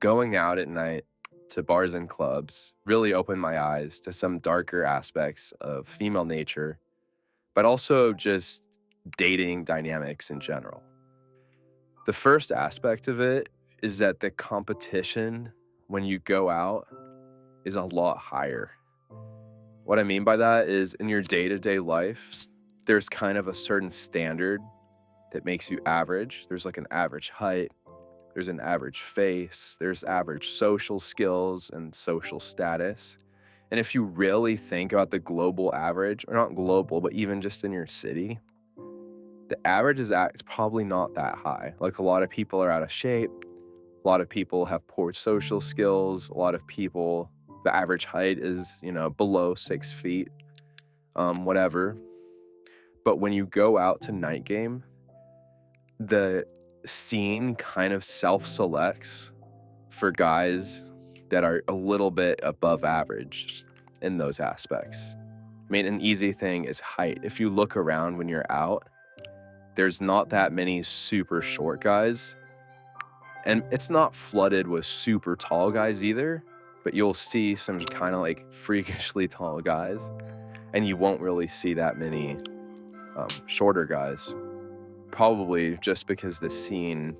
Going out at night to bars and clubs really opened my eyes to some darker aspects of female nature, but also just dating dynamics in general. The first aspect of it is that the competition when you go out is a lot higher. What I mean by that is in your day to day life, there's kind of a certain standard that makes you average. There's like an average height, there's an average face, there's average social skills and social status. And if you really think about the global average, or not global, but even just in your city, the average is probably not that high. Like a lot of people are out of shape, a lot of people have poor social skills, a lot of people, the average height is, below 6 feet, whatever. But when you go out to night game, the scene kind of self-selects for guys that are a little bit above average in those aspects. I mean, an easy thing is height. If you look around when you're out, there's not that many super short guys, and it's not flooded with super tall guys either, but you'll see some kind of like freakishly tall guys, and you won't really see that many shorter guys. Probably just because the scene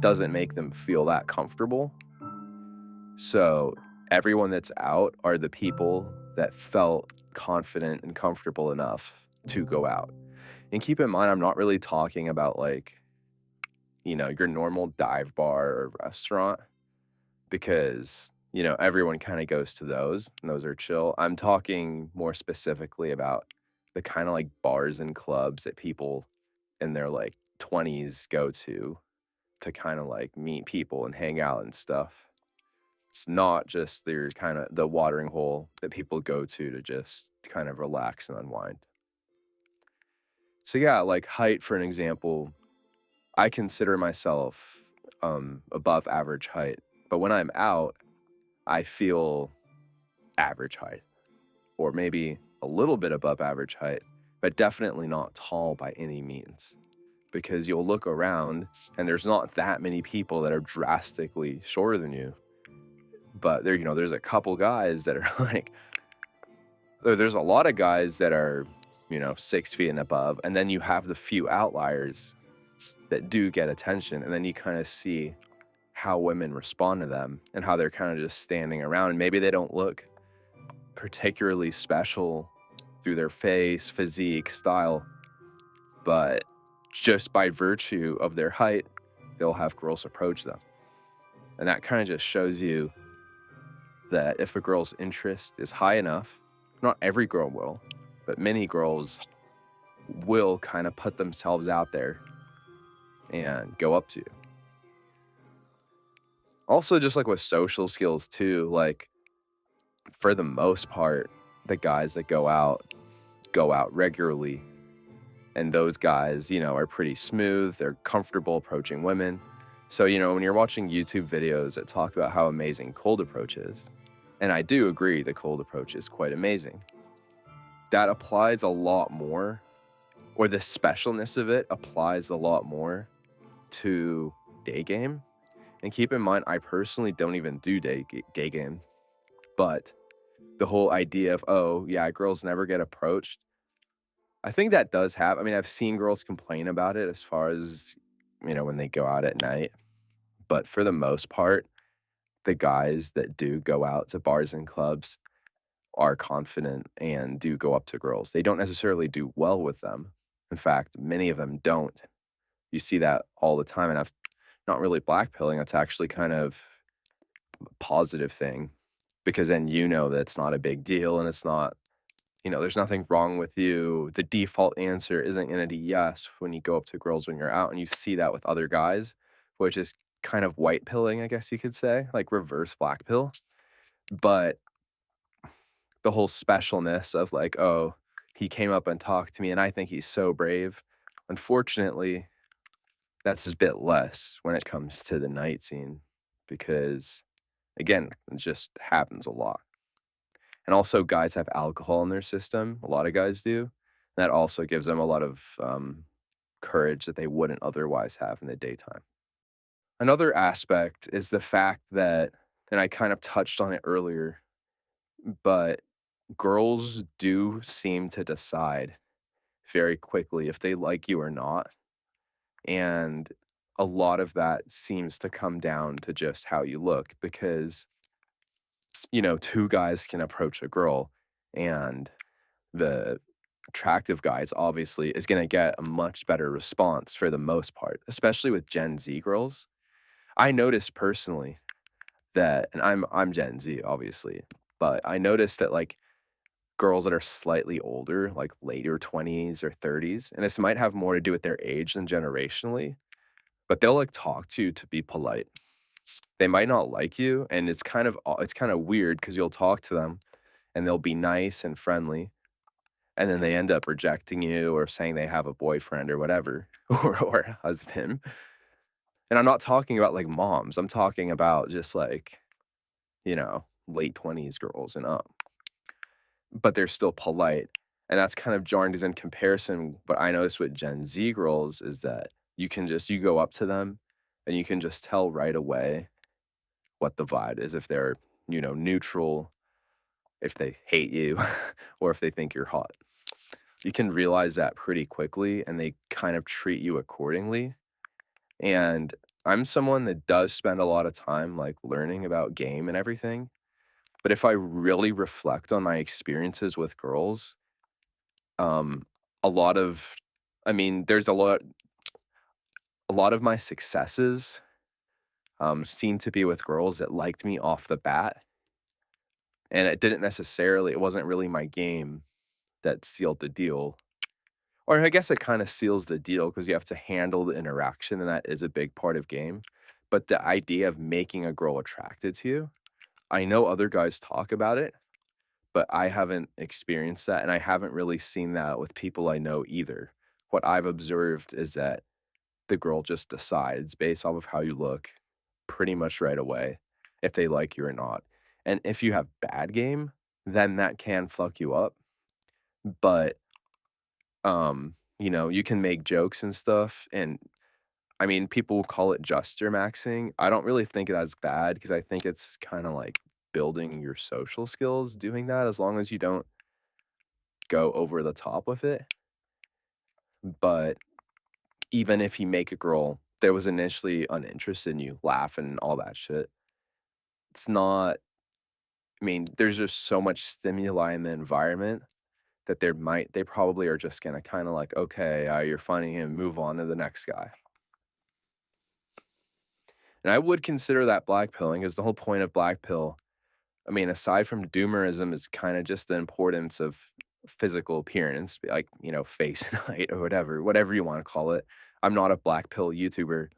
doesn't make them feel that comfortable. So everyone that's out are the people that felt confident and comfortable enough to go out. And keep in mind, I'm not really talking about like, your normal dive bar or restaurant because, everyone kind of goes to those and those are chill. I'm talking more specifically about the kind of like bars and clubs that people in their like 20s go to kind of like meet people and hang out and stuff. It's not just there's kind of the watering hole that people go to just kind of relax and unwind. So yeah, like height for an example, I consider myself above average height, but when I'm out, I feel average height or maybe a little bit above average height, but definitely not tall by any means. Because you'll look around and there's not that many people that are drastically shorter than you. But there's a couple guys that are like, there's a lot of guys that are, 6 feet and above. And then you have the few outliers that do get attention. And then you kind of see how women respond to them and how they're kind of just standing around. And maybe they don't look particularly special through their face, physique, style, but just by virtue of their height, they'll have girls approach them. And that kind of just shows you that if a girl's interest is high enough, not every girl will, but many girls will kind of put themselves out there and go up to you. Also, just like with social skills too, like for the most part, the guys that go out regularly. And those guys, are pretty smooth. They're comfortable approaching women. So, when you're watching YouTube videos that talk about how amazing cold approach is, and I do agree the cold approach is quite amazing, that applies a lot more, or the specialness of it applies a lot more to day game. And keep in mind, I personally don't even do day game, but the whole idea of, oh, yeah, girls never get approached, I think that does happen. I mean, I've seen girls complain about it as far as, when they go out at night. But for the most part, the guys that do go out to bars and clubs are confident and do go up to girls. They don't necessarily do well with them. In fact, many of them don't. You see that all the time. And I've not really blackpilling. That's actually kind of a positive thing because then that's not a big deal and it's not, there's nothing wrong with you. The default answer isn't going to be yes when you go up to girls when you're out. And you see that with other guys, which is kind of white pilling, I guess you could say, like reverse black pill. But the whole specialness of like, oh, he came up and talked to me and I think he's so brave. Unfortunately, that's a bit less when it comes to the night scene because, again, it just happens a lot. And also, guys have alcohol in their system. A lot of guys do. That also gives them a lot of courage that they wouldn't otherwise have in the daytime. Another aspect is the fact that, and I kind of touched on it earlier, but girls do seem to decide very quickly if they like you or not. And a lot of that seems to come down to just how you look because, two guys can approach a girl and the attractive guys obviously is going to get a much better response for the most part, especially with Gen Z girls. I noticed personally that, and I'm Gen Z obviously, but I noticed that like girls that are slightly older, like later 20s or 30s, and this might have more to do with their age than generationally, but they'll like talk to you to be polite. They might not like you, and it's kind of weird because you'll talk to them and they'll be nice and friendly, and then they end up rejecting you or saying they have a boyfriend or whatever or a husband. And I'm not talking about like moms. I'm talking about just like, late 20s girls and up. But they're still polite. And that's kind of jarring because in comparison, what I noticed with Gen Z girls is that you go up to them and you can just tell right away what the vibe is if they're, neutral, if they hate you, or if they think you're hot. You can realize that pretty quickly and they kind of treat you accordingly. And I'm someone that does spend a lot of time like learning about game and everything. But if I really reflect on my experiences with girls, um, a lot of there's a lot of my successes seem to be with girls that liked me off the bat. And it wasn't really my game that sealed the deal. Or I guess it kind of seals the deal because you have to handle the interaction, and that is a big part of game. But the idea of making a girl attracted to you, I know other guys talk about it, but I haven't experienced that, and I haven't really seen that with people I know either. What I've observed is that the girl just decides based off of how you look pretty much right away if they like you or not. And if you have bad game, then that can fuck you up. But you can make jokes and stuff. And I mean, people will call it gesture maxing. I don't really think that's bad because I think it's kind of like building your social skills doing that as long as you don't go over the top with it. But even if you make a girl that was initially uninterested in you laugh and all that shit, it's not, there's just so much stimuli in the environment that they probably are just gonna kind of like, okay, you're funny and move on to the next guy. And I would consider that blackpilling because the whole point of blackpill, aside from doomerism, is kind of just the importance of physical appearance, like, face and height or whatever you want to call it. I'm not a black pill YouTuber,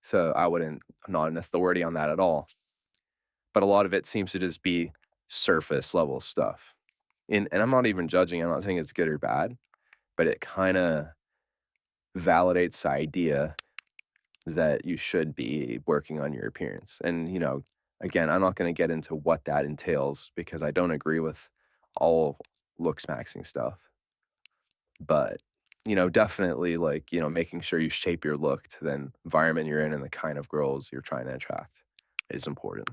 so I'm not an authority on that at all. But a lot of it seems to just be surface level stuff. And I'm not even judging, I'm not saying it's good or bad, but it kind of validates the idea that you should be working on your appearance. And, again, I'm not going to get into what that entails because I don't agree with all looks maxing stuff. But, definitely like, making sure you shape your look to the environment you're in and the kind of girls you're trying to attract is important.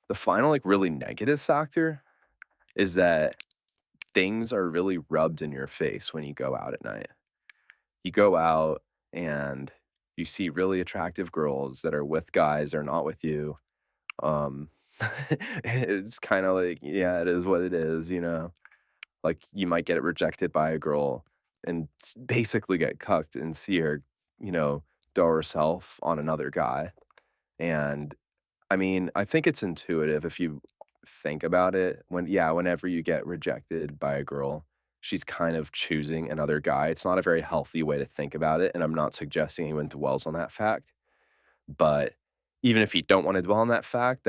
The final, like, really negative factor is that things are really rubbed in your face when you go out at night. You go out and you see really attractive girls that are with guys or not with you. Um, it's kind of like, yeah, it is what it is. Like you might get rejected by a girl and basically get cucked and see her, you know, throw herself on another guy. And I think it's intuitive if you think about it. Whenever you get rejected by a girl, she's kind of choosing another guy. It's not a very healthy way to think about it, and I'm not suggesting anyone dwells on that fact. But even if you don't want to dwell on that fact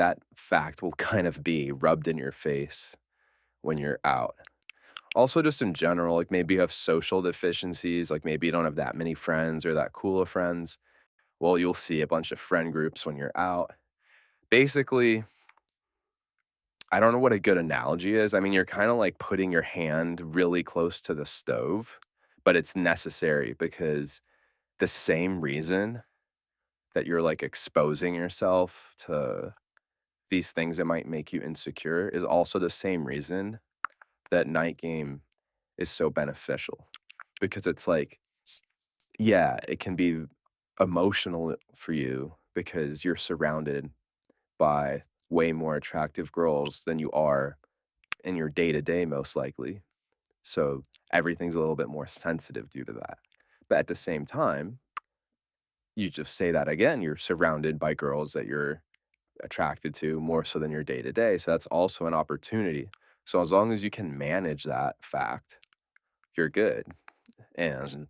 will kind of be rubbed in your face when you're out. Also, just in general, like maybe you have social deficiencies, like maybe you don't have that many friends or that cool of friends. Well, you'll see a bunch of friend groups when you're out. Basically, I don't know what a good analogy is. You're kind of like putting your hand really close to the stove, but it's necessary because the same reason that you're like exposing yourself to these things that might make you insecure is also the same reason that night game is so beneficial because it's like, yeah, it can be emotional for you because you're surrounded by way more attractive girls than you are in your day to day, most likely. So everything's a little bit more sensitive due to that. But at the same time, you just say that again, you're surrounded by girls that you're attracted to more so than your day to day. So that's also an opportunity. So as long as you can manage that fact, you're good. And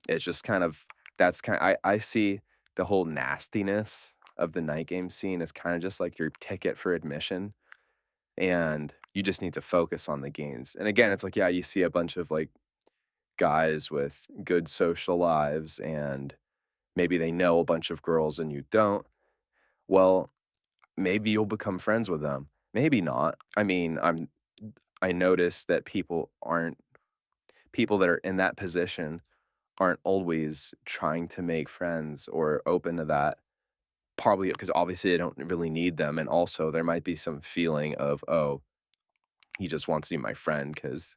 it's just kind of that's kind I see the whole nastiness of the night game scene as kind of just like your ticket for admission. And you just need to focus on the gains. And again, it's like, yeah, you see a bunch of like guys with good social lives and maybe they know a bunch of girls and you don't. Well, maybe you'll become friends with them. Maybe not. I mean, I noticed that people that are in that position aren't always trying to make friends or open to that. Probably because obviously they don't really need them. And also there might be some feeling of, oh, he just wants to be my friend because,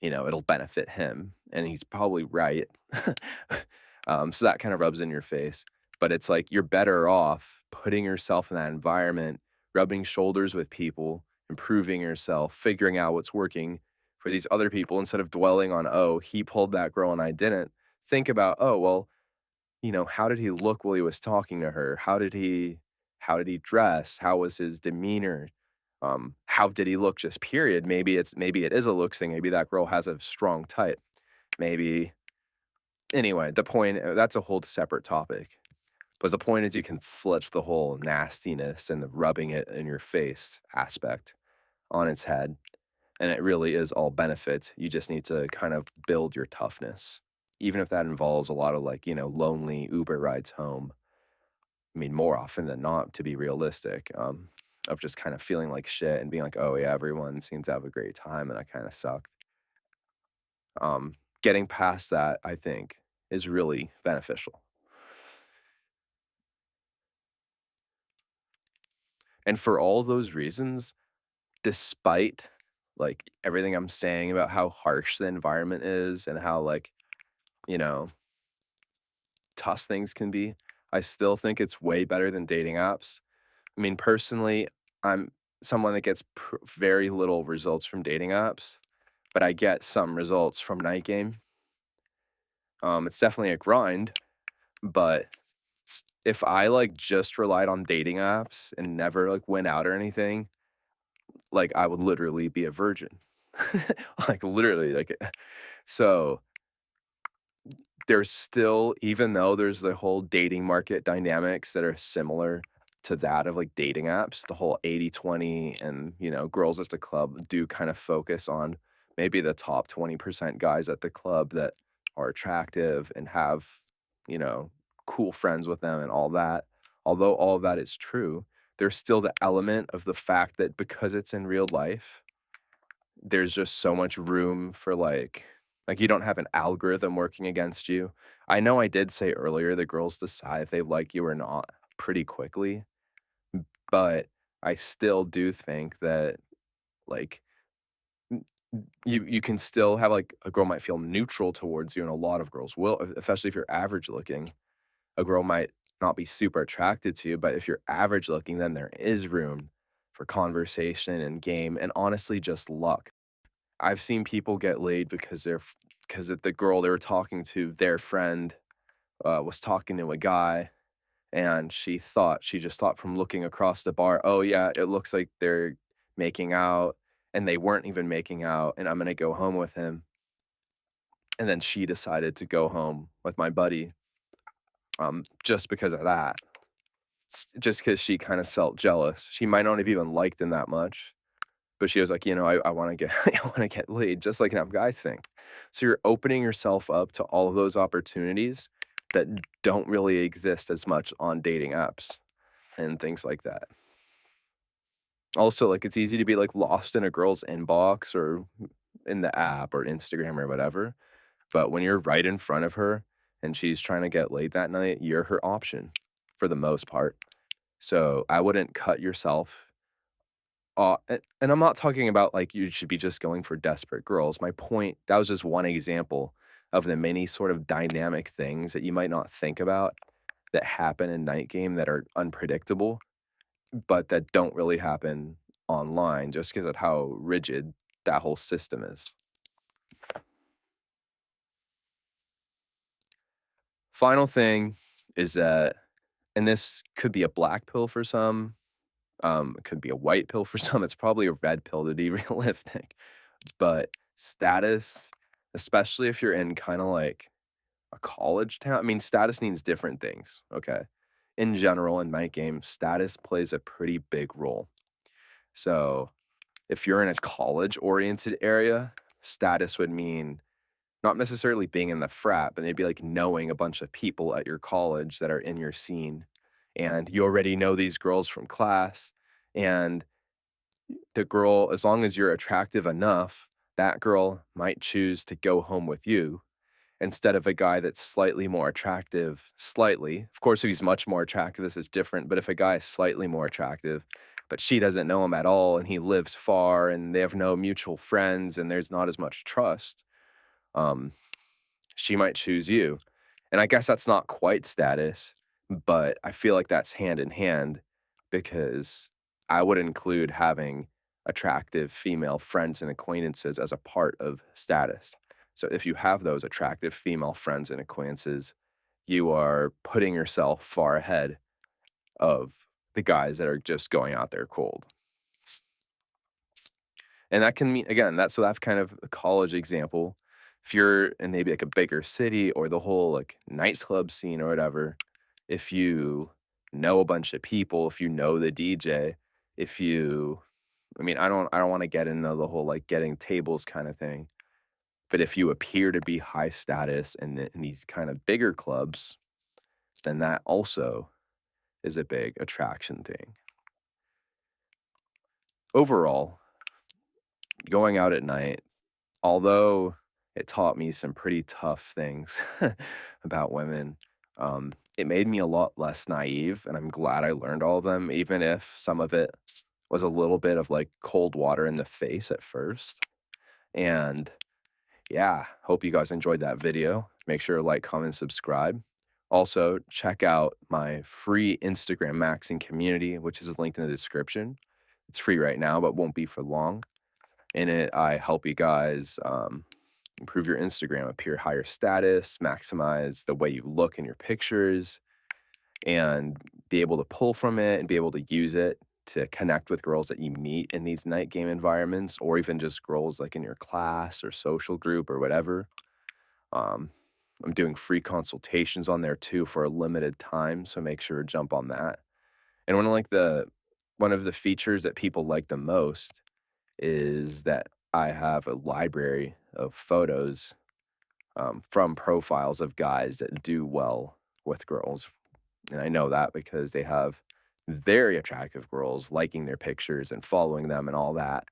it'll benefit him. And he's probably right. So that kind of rubs in your face. But it's like you're better off putting yourself in that environment, rubbing shoulders with people, improving yourself, figuring out what's working for these other people instead of dwelling on, oh, he pulled that girl and I didn't. Think about, oh, well, how did he look while he was talking to her? How did he dress? How was his demeanor? How did he look just period? Maybe it is a looks thing. Maybe that girl has a strong type. Maybe anyway, the point that's a whole separate topic. But the point is you can flip the whole nastiness and the rubbing it in your face aspect on its head. And it really is all benefit. You just need to kind of build your toughness. Even if that involves a lot of like, lonely Uber rides home. I mean, more often than not, to be realistic, of just kind of feeling like shit and being like, oh yeah, everyone seems to have a great time and I kind of suck. Getting past that, I think, is really beneficial. And for all those reasons, despite like everything I'm saying about how harsh the environment is and how like, you know, tough things can be, I still think it's way better than dating apps. I mean, personally, I'm someone that gets very little results from dating apps, but I get some results from Night Game. It's definitely a grind, but if I like just relied on dating apps and never like went out or anything, like I would literally be a virgin. Like literally, like so there's still, even though there's the whole dating market dynamics that are similar to that of like dating apps, the whole 80-20 and, girls at the club do kind of focus on maybe the top 20% guys at the club that are attractive and have, you know, cool friends with them and all that. Although all of that is true, there's still the element of the fact that because it's in real life, there's just so much room for like you don't have an algorithm working against you. I know I did say earlier the girls decide if they like you or not pretty quickly, but I still do think that like you can still have like a girl might feel neutral towards you and a lot of girls will, especially if you're average looking. A girl might not be super attracted to you, but if you're average looking, then there is room for conversation and game and honestly just luck. I've seen people get laid because because the girl they were talking to, their friend, was talking to a guy, and she just thought from looking across the bar, oh yeah, it looks like they're making out, and they weren't even making out, and I'm gonna go home with him. And then she decided to go home with my buddy, just because of that. Just because she kind of felt jealous. She might not have even liked him that much, but she was like, I wanna get I wanna get laid just like enough guys think. So you're opening yourself up to all of those opportunities that don't really exist as much on dating apps and things like that. Also, like, it's easy to be, like, lost in a girl's inbox or in the app or Instagram or whatever, But when you're right in front of her and she's trying to get laid that night, you're her option for the most part. So I wouldn't cut yourself. And I'm not talking about like you should be just going for desperate girls. My point, that was just one example of the many sort of dynamic things that you might not think about that happen in night game that are unpredictable, but that don't really happen online just because of how rigid that whole system is. Final thing is that, and this could be a black pill for some, it could be a white pill for some, it's probably a red pill to be realistic, but status, especially if you're in kind of like a college town, I mean, status means different things, okay? In general, in night game, status plays a pretty big role. So if you're in a college-oriented area, status would mean not necessarily being in the frat, but maybe like knowing a bunch of people at your college that are in your scene. And you already know these girls from class. And the girl, as long as you're attractive enough, that girl might choose to go home with you instead of a guy that's slightly more attractive, slightly. Of course, if he's much more attractive, this is different. But if a guy is slightly more attractive, but she doesn't know him at all and he lives far and they have no mutual friends and there's not as much trust, um, she might choose you. And I guess that's not quite status, but I feel like that's hand in hand because I would include having attractive female friends and acquaintances as a part of status. So if you have those attractive female friends and acquaintances, you are putting yourself far ahead of the guys that are just going out there cold. And that can mean, again, that's kind of a college example. If you're in maybe like a bigger city or the whole like nightclub scene or whatever, if you know a bunch of people, if you know the DJ, if you, I mean, I don't want to get into the whole like getting tables kind of thing, but if you appear to be high status in these kind of bigger clubs, then that also is a big attraction thing. Overall, going out at night, although it taught me some pretty tough things about women, it made me a lot less naive, and I'm glad I learned all of them, even if some of it was a little bit of like cold water in the face at first. And yeah, hope you guys enjoyed that video. Make sure to like, comment, subscribe. Also, check out my free Instagram maxing community, which is linked in the description. It's free right now, but won't be for long. In it, I help you guys improve your Instagram, appear higher status, maximize the way you look in your pictures, and be able to pull from it and be able to use it to connect with girls that you meet in these night game environments, or even just girls like in your class or social group or whatever. Um, I'm doing free consultations on there too for a limited time, so make sure to jump on that. And one of the features that people like the most is that I have a library of photos from profiles of guys that do well with girls. And I know that because they have very attractive girls liking their pictures and following them and all that.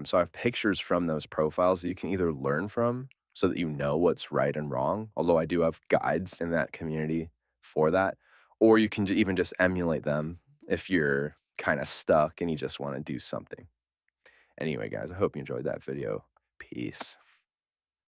So I have pictures from those profiles that you can either learn from so that you know what's right and wrong, although I do have guides in that community for that, or you can even just emulate them if you're kind of stuck and you just want to do something. Anyway, guys, I hope you enjoyed that video. Peace.